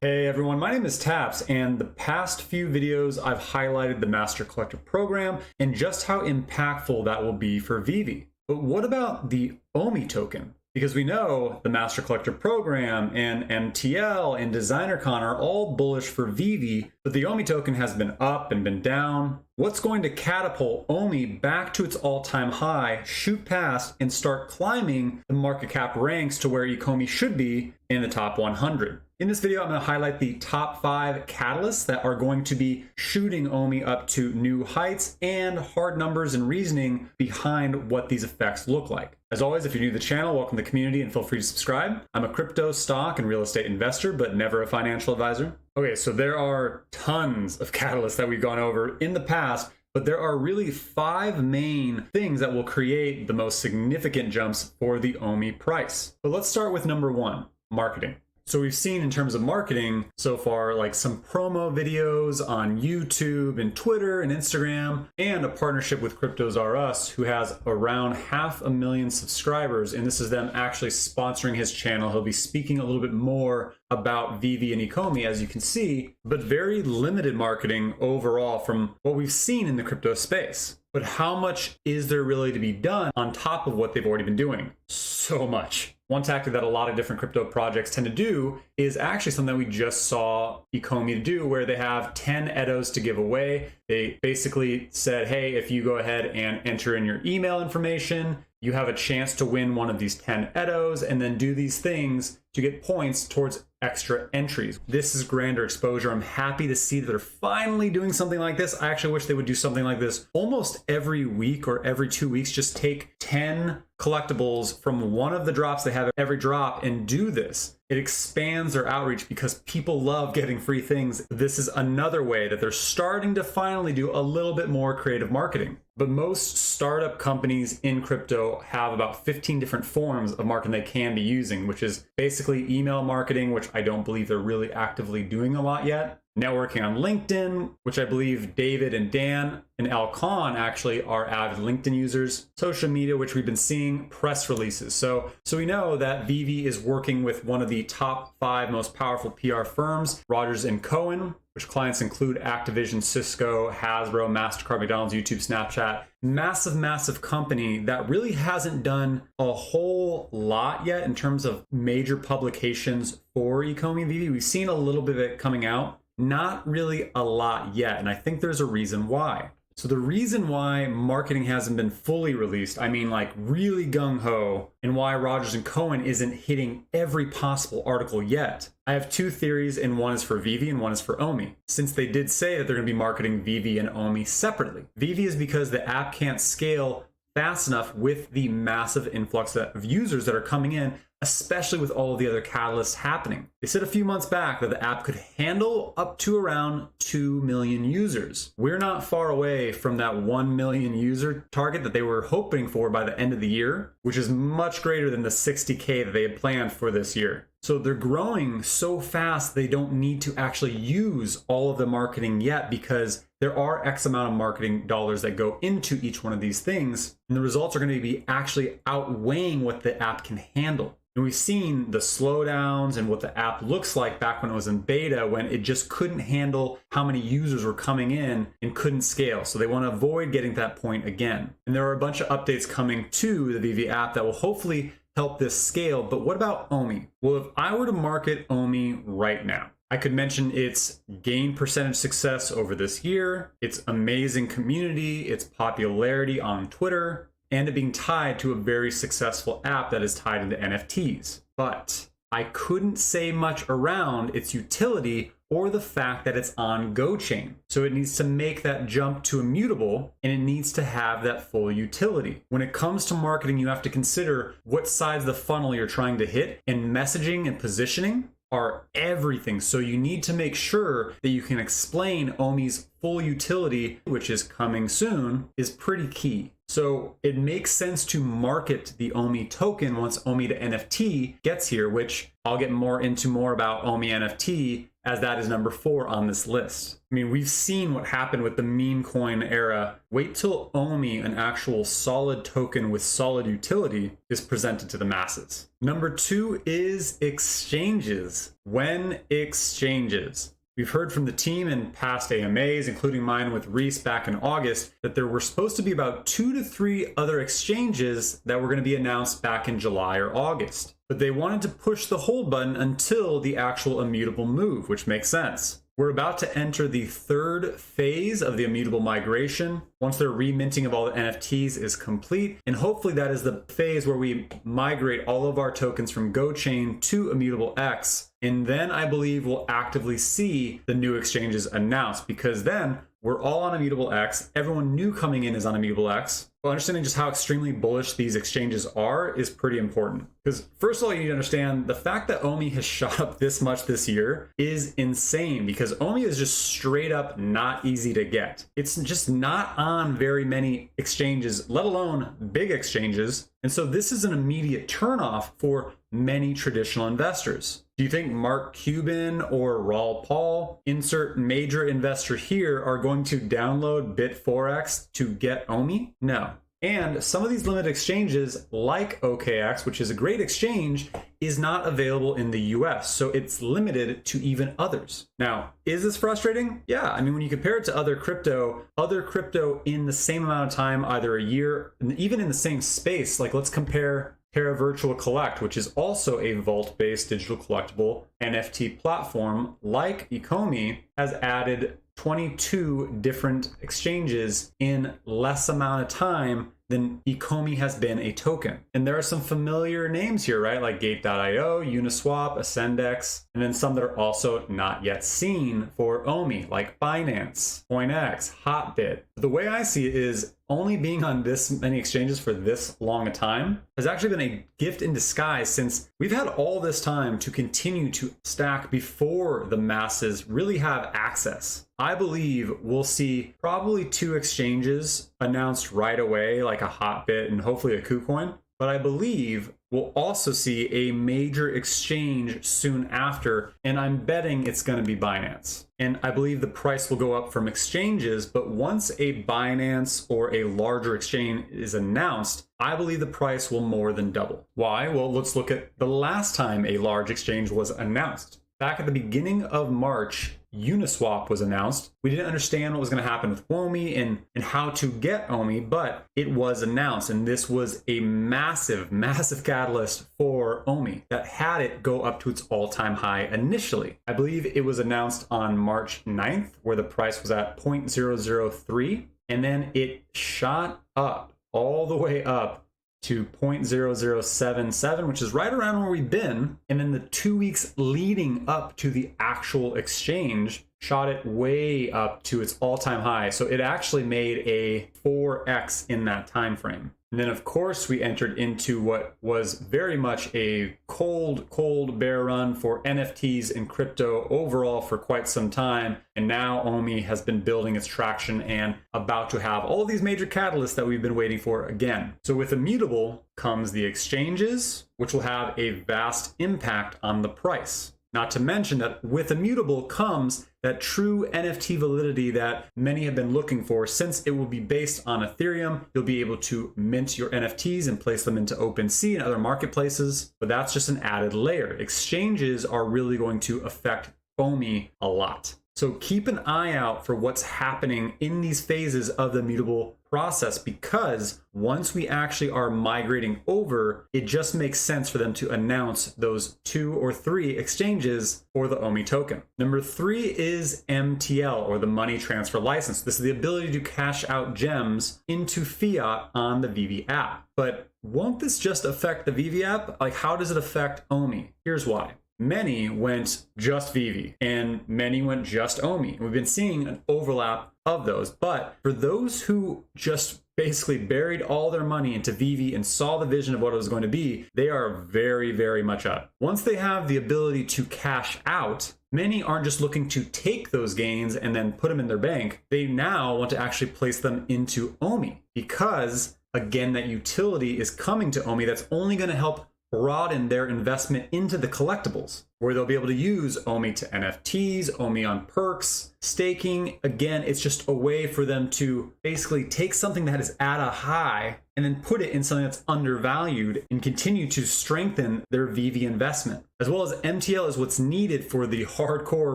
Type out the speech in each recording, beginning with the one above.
Hey everyone, my name is Taps, and the past few videos I've highlighted the Master Collector program and just how impactful that will be for Veve. But what about the OMI token? Because we know the Master Collector program and MTL and DesignerCon are all bullish for Veve, but the OMI token has been up and been down. What's going to catapult OMI back to its all-time high, shoot past, and start climbing the market cap ranks to where Ecomi should be in the top 100? In this video, I'm going to highlight the top 5 catalysts that are going to be shooting OMI up to new heights and hard numbers and reasoning behind what these effects look like. As always, if you're new to the channel, welcome to the community and feel free to subscribe. I'm a crypto, stock, and real estate investor, but never a financial advisor. Okay, so there are tons of catalysts that we've gone over in the past, but there are really 5 main things that will create the most significant jumps for the OMI price. But let's start with number 1, marketing. So we've seen in terms of marketing so far, like some promo videos on YouTube and Twitter and Instagram, and a partnership with Cryptos R Us, who has around 500,000 subscribers. And this is them actually sponsoring his channel. He'll be speaking a little bit more about Veve and Ecomi, as you can see, but very limited marketing overall from what we've seen in the crypto space. But how much is there really to be done on top of what they've already been doing? So much. One tactic that a lot of different crypto projects tend to do is actually something that we just saw Ecomi do, where they have 10 EDOs to give away. They basically said, hey, if you go ahead and enter in your email information, you have a chance to win one of these 10 EDOs and then do these things to get points towards extra entries. This is grander exposure. I'm happy to see that they're finally doing something like this. I actually wish they would do something like this almost every week or every 2 weeks. Just take 10 collectibles from one of the drops they have every drop and do this. It expands their outreach because people love getting free things. This is another way that they're starting to finally do a little bit more creative marketing. But most startup companies in crypto have about 15 different forms of marketing they can be using, which is basically email marketing, which I don't believe they're really actively doing a lot yet. Networking on LinkedIn, which I believe David and Dan and Al Khan actually are avid LinkedIn users. Social media, which we've been seeing, press releases. So we know that Veve is working with one of the top 5 most powerful PR firms, Rogers & Cohen, which clients include Activision, Cisco, Hasbro, MasterCard, McDonald's, YouTube, Snapchat. Massive company that really hasn't done a whole lot yet in terms of major publications for Ecomi and Veve. We've seen a little bit of it coming out. Not really a lot yet, and I think there's a reason why. So the reason why marketing hasn't been fully released, I mean like really gung-ho, and why Rogers & Cohen isn't hitting every possible article yet. I have 2 theories, and one is for Veve and one is for OMI. Since they did say that they're going to be marketing Veve and OMI separately. Veve is because the app can't scale fast enough with the massive influx of users that are coming in, especially with all of the other catalysts happening. They said a few months back that the app could handle up to around 2 million users. We're not far away from that 1 million user target that they were hoping for by the end of the year, which is much greater than the 60K that they had planned for this year. So they're growing so fast, they don't need to actually use all of the marketing yet because there are X amount of marketing dollars that go into each one of these things. And the results are going to be actually outweighing what the app can handle. And we've seen the slowdowns and what the app looks like back when it was in beta, when it just couldn't handle how many users were coming in and couldn't scale. So they want to avoid getting to that point again. And there are a bunch of updates coming to the Veve app that will hopefully help this scale. But what about OMI? Well, if I were to market OMI right now, I could mention its gain percentage success over this year, its amazing community, its popularity on Twitter, and it being tied to a very successful app that is tied into NFTs. But I couldn't say much around its utility or the fact that it's on GoChain. So it needs to make that jump to immutable, and it needs to have that full utility. When it comes to marketing, you have to consider what sides of the funnel you're trying to hit, and messaging and positioning are everything. So you need to make sure that you can explain OMI's full utility, which is coming soon, is pretty key. So it makes sense to market the OMI token once OMI to NFT gets here, which I'll get more about OMI NFT as that is number 4 on this list. I mean, we've seen what happened with the meme coin era. Wait till OMI, an actual solid token with solid utility, is presented to the masses. Number 2 is exchanges. WEN exchanges. We've heard from the team in past AMAs, including mine with Reese back in August, that there were supposed to be about 2 to 3 other exchanges that were going to be announced back in July or August. But they wanted to push the hold button until the actual immutable move, which makes sense. We're about to enter the 3rd phase of the immutable migration. Once their reminting of all the NFTs is complete, and hopefully that is the phase where we migrate all of our tokens from GoChain to Immutable X. And then I believe we'll actively see the new exchanges announced, because then we're all on Immutable X. Everyone new coming in is on Immutable X. Well, understanding just how extremely bullish these exchanges are is pretty important. Because first of all, you need to understand the fact that OMI has shot up this much this year is insane, because OMI is just straight up not easy to get. It's just not on very many exchanges, let alone big exchanges. And so this is an immediate turnoff for many traditional investors. Do you think Mark Cuban or Raul Paul, insert major investor here, are going to download Bit4X to get OMI? No. And some of these limited exchanges, like OKX, which is a great exchange, is not available in the US, so it's limited to even others. Now, is this frustrating? Yeah, I mean, when you compare it to other crypto in the same amount of time, either a year, even in the same space, like let's compare Terra Virtual Collect, which is also a vault-based digital collectible NFT platform, like Ecomi, has added 22 different exchanges in less amount of time than Ecomi has been a token. And there are some familiar names here, right? Like Gate.io, Uniswap, Ascendex, and then some that are also not yet seen for OMI, like Binance, CoinX, Hotbit. The way I see it is only being on this many exchanges for this long a time has actually been a gift in disguise, since we've had all this time to continue to stack before the masses really have access. I believe we'll see probably 2 exchanges announced right away, like a Hotbit and hopefully a KuCoin. But I believe we'll also see a major exchange soon after, and I'm betting it's going to be Binance. And I believe the price will go up from exchanges, but once a Binance or a larger exchange is announced, I believe the price will more than double. Why? Well, let's look at the last time a large exchange was announced. Back at the beginning of March, Uniswap was announced. We didn't understand what was going to happen with OMI and how to get OMI, but it was announced. And this was a massive, massive catalyst for OMI that had it go up to its all-time high initially. I believe it was announced on March 9th, where the price was at 0.003. And then it shot up all the way up to 0.0077, which is right around where we've been. And then the 2 weeks leading up to the actual exchange shot it way up to its all-time high. So it actually made a 4x in that time frame. And then of course we entered into what was very much a cold bear run for NFTs and crypto overall for quite some time. And now OMI has been building its traction and about to have all these major catalysts that we've been waiting for again. So with Immutable comes the exchanges, which will have a vast impact on the price. Not to mention that with Immutable comes that true NFT validity that many have been looking for. Since it will be based on Ethereum, you'll be able to mint your NFTs and place them into OpenSea and other marketplaces, but that's just an added layer. Exchanges are really going to affect OMI a lot. So keep an eye out for what's happening in these phases of the Immutable process, because once we actually are migrating over, it just makes sense for them to announce those 2 or 3 exchanges for the OMI token. Number 3 is MTL, or the money transfer license. This is the ability to cash out gems into fiat on the Veve app. But won't this just affect the Veve app? Like, how does it affect OMI? Here's why. Many went just Veve and many went just OMI. We've been seeing an overlap of those, but for those who just basically buried all their money into Veve and saw the vision of what it was going to be, they are very, very much up. Once they have the ability to cash out, many aren't just looking to take those gains and then put them in their bank. They now want to actually place them into OMI, because again, that utility is coming to OMI that's only going to help broaden their investment into the collectibles. where they'll be able to use OMI to NFTs, OMI on perks, staking. Again, it's just a way for them to basically take something that is at a high and then put it in something that's undervalued and continue to strengthen their Veve investment. As well as MTL is what's needed for the hardcore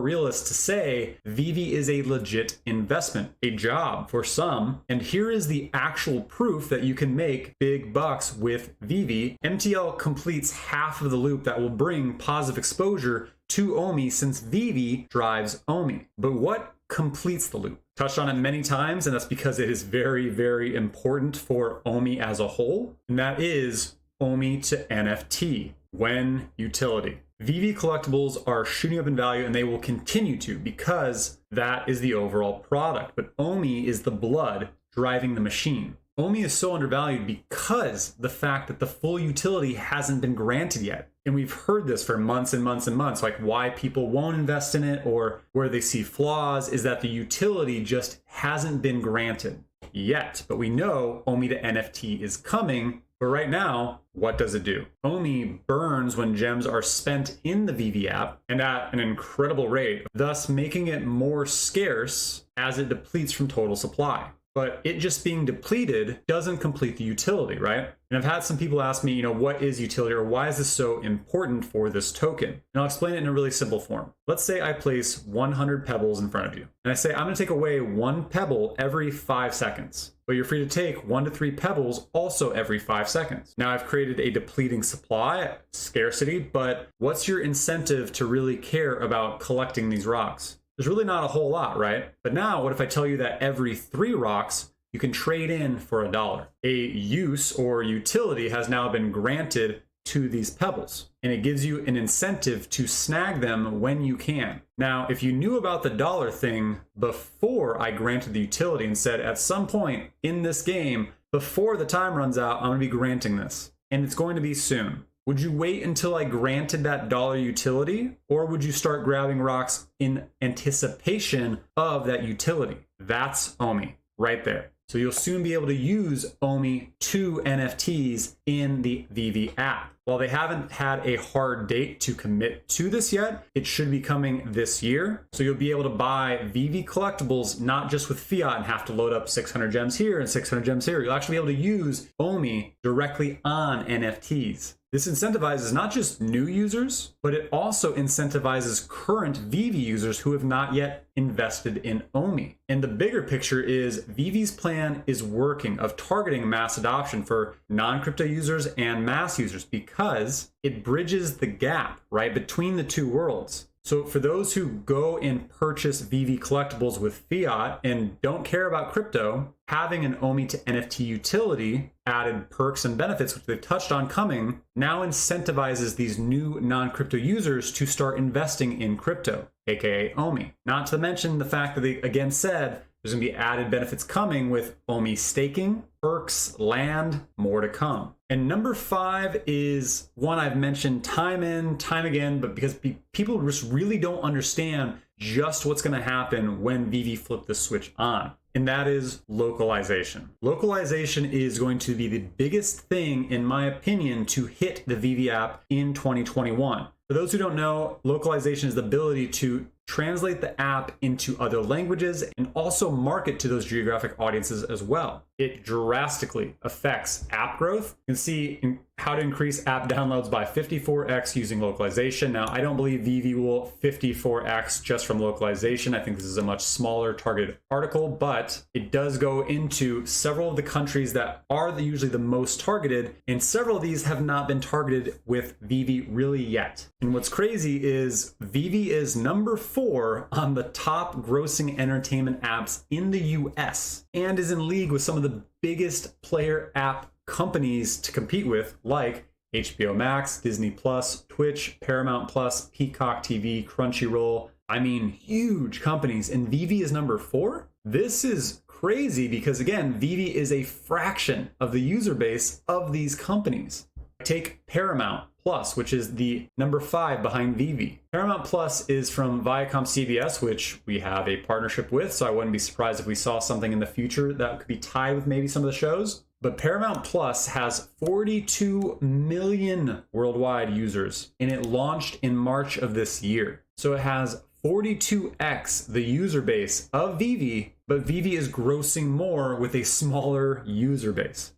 realists to say Veve is a legit investment, a job for some. And here is the actual proof that you can make big bucks with Veve. MTL completes half of the loop that will bring positive exposure to OMI since Veve drives OMI. But what completes the loop? Touched on it many times, and that's because it is very, very important for OMI as a whole, and that is OMI to NFT, WEN utility. Veve collectibles are shooting up in value, and they will continue to because that is the overall product. But OMI is the blood driving the machine. OMI is so undervalued because the fact that the full utility hasn't been granted yet. And we've heard this for months and months and months, like why people won't invest in it or where they see flaws is that the utility just hasn't been granted yet. But we know OMI to NFT is coming. But right now, what does it do? OMI burns when gems are spent in the Veve app and at an incredible rate, thus making it more scarce as it depletes from total supply. But it just being depleted doesn't complete the utility, right? And I've had some people ask me, what is utility or why is this so important for this token? And I'll explain it in a really simple form. Let's say I place 100 pebbles in front of you. And I say, I'm gonna take away one pebble every 5 seconds. But you're free to take 1 to 3 pebbles also every 5 seconds. Now I've created a depleting supply, scarcity, but what's your incentive to really care about collecting these rocks? There's really not a whole lot, right? But now what if I tell you that every 3 rocks you can trade in for $1? A use or utility has now been granted to these pebbles, and it gives you an incentive to snag them when you can. Now, if you knew about the dollar thing before I granted the utility and said at some point in this game, before the time runs out, I'm gonna be granting this, and it's going to be soon. Would you wait until I granted that dollar utility, or would you start grabbing rocks in anticipation of that utility? That's OMI right there. So you'll soon be able to use OMI to NFTs in the Veve app. While they haven't had a hard date to commit to this yet, it should be coming this year. So you'll be able to buy Veve collectibles, not just with fiat and have to load up 600 gems here and 600 gems here. You'll actually be able to use OMI directly on NFTs. This incentivizes not just new users, but it also incentivizes current Veve users who have not yet invested in OMI. And the bigger picture is Veve's plan is working of targeting mass adoption for non-crypto users and mass users because it bridges the gap, right, between the two worlds. So for those who go and purchase Veve collectibles with fiat and don't care about crypto, having an OMI to NFT utility added perks and benefits, which they've touched on coming, now incentivizes these new non-crypto users to start investing in crypto, aka OMI. Not to mention the fact that they again said there's gonna be added benefits coming with OMI staking, perks, land, more to come. And number 5 is one I've mentioned time and time again, but because people just really don't understand just what's gonna happen when Veve flip the switch on. And that is localization. Localization is going to be the biggest thing, in my opinion, to hit the Veve app in 2021. For those who don't know, localization is the ability to translate the app into other languages and also market to those geographic audiences as well. It drastically affects app growth. You can see how to increase app downloads by 54x using localization. Now, I don't believe Veve will 54x just from localization. I think this is a much smaller targeted article, but it does go into several of the countries that are usually the most targeted, and several of these have not been targeted with Veve really yet. And what's crazy is Veve is number 4 on the top grossing entertainment apps in the US and is in league with some of the biggest player app companies to compete with, like HBO Max, Disney Plus, Twitch, Paramount Plus, Peacock TV, Crunchyroll. I mean, huge companies, and Veve is number 4. This is crazy because again, Veve is a fraction of the user base of these companies. Take Paramount Plus, which is the number 5 behind Veve. Paramount Plus is from Viacom CBS, which we have a partnership with, so I wouldn't be surprised if we saw something in the future that could be tied with maybe some of the shows. But Paramount Plus has 42 million worldwide users, and it launched in March of this year. So it has 42x the user base of Veve, but Veve is grossing more with a smaller user base.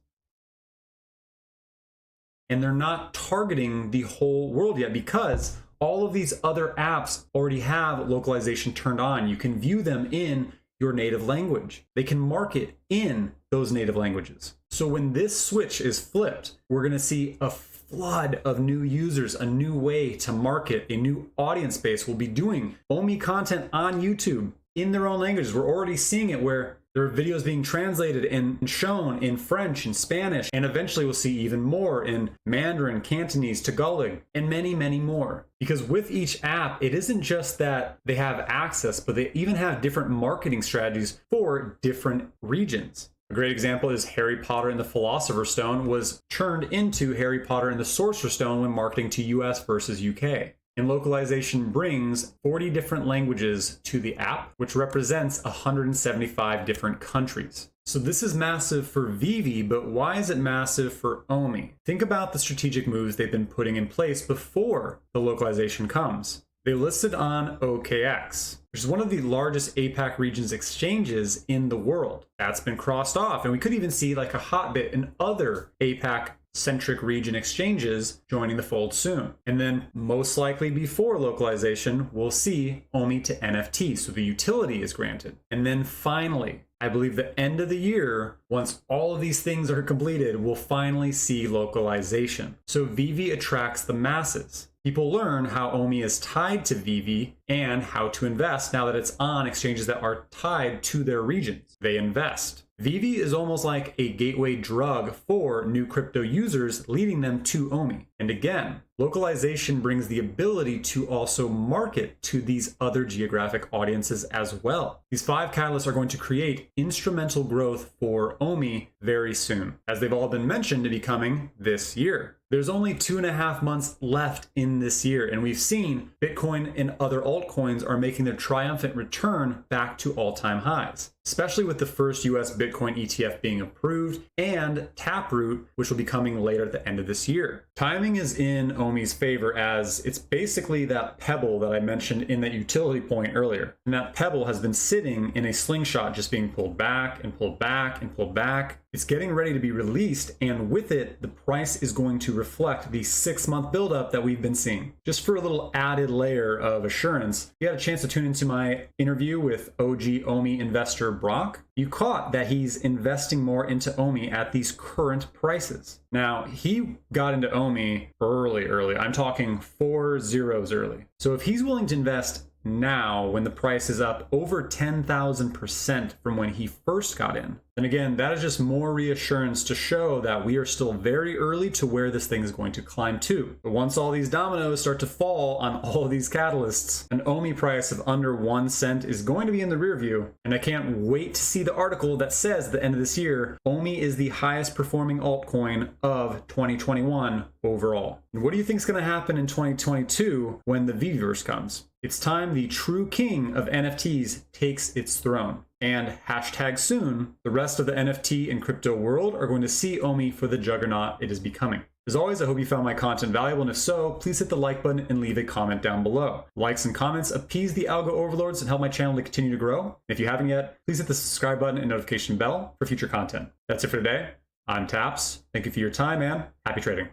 And they're not targeting the whole world yet because all of these other apps already have localization turned on. You can view them in your native language. They can market in those native languages. So when this switch is flipped, we're going to see a flood of new users, a new way to market, a new audience base will be doing OMI content on YouTube in their own languages. We're already seeing it where there are videos being translated and shown in French and Spanish, and eventually we'll see even more in Mandarin, Cantonese, Tagalog, and many, many more. Because with each app, it isn't just that they have access, but they even have different marketing strategies for different regions. A great example is Harry Potter and the Philosopher's Stone was turned into Harry Potter and the Sorcerer's Stone when marketing to US versus UK. And localization brings 40 different languages to the app, which represents 175 different countries. So this is massive for Veve, but why is it massive for OMI? Think about the strategic moves they've been putting in place before the localization comes. They listed on OKX, which is one of the largest APAC regions exchanges in the world. That's been crossed off, and we could even see like a hotbit in other APAC centric region exchanges joining the fold soon. And then most likely before localization, we'll see OMI to NFT, so the utility is granted. And then finally, I believe the end of the year, once all of these things are completed, we'll finally see localization. So Veve attracts the masses. People learn how OMI is tied to Veve and how to invest now that it's on exchanges that are tied to their regions. They invest. Veve is almost like a gateway drug for new crypto users, leading them to OMI. And again, localization brings the ability to also market to these other geographic audiences as well. These 5 catalysts are going to create instrumental growth for OMI very soon, as they've all been mentioned to be coming this year. There's only 2.5 months left in this year, and we've seen Bitcoin and other altcoins are making their triumphant return back to all-time highs, especially with the first US Bitcoin ETF being approved and Taproot, which will be coming later at the end of this year. Timing is in OMI's favor as it's basically that pebble that I mentioned in that utility point earlier. And that pebble has been sitting in a slingshot just being pulled back and pulled back and pulled back. It's getting ready to be released, and with it, the price is going to reflect the 6-month buildup that we've been seeing. Just for a little added layer of assurance, you had a chance to tune into my interview with OG OMI investor Brock. You caught that he's investing more into OMI at these current prices. Now, he got into OMI early. I'm talking 4 zeros early. So if he's willing to invest now when the price is up over 10,000% from when he first got in, then again, that is just more reassurance to show that we are still very early to where this thing is going to climb to. But once all these dominoes start to fall on all of these catalysts, an OMI price of under 1 cent is going to be in the rear view. And I can't wait to see the article that says at the end of this year, OMI is the highest performing altcoin of 2021 overall. And what do you think is going to happen in 2022 when the Veveverse comes? It's time the true king of NFTs takes its throne. And hashtag soon, the rest of the NFT and crypto world are going to see OMI for the juggernaut it is becoming. As always, I hope you found my content valuable, and if so, please hit the like button and leave a comment down below. Likes and comments appease the algo overlords and help my channel to continue to grow. And if you haven't yet, please hit the subscribe button and notification bell for future content. That's it for today. I'm Taps. Thank you for your time, and happy trading.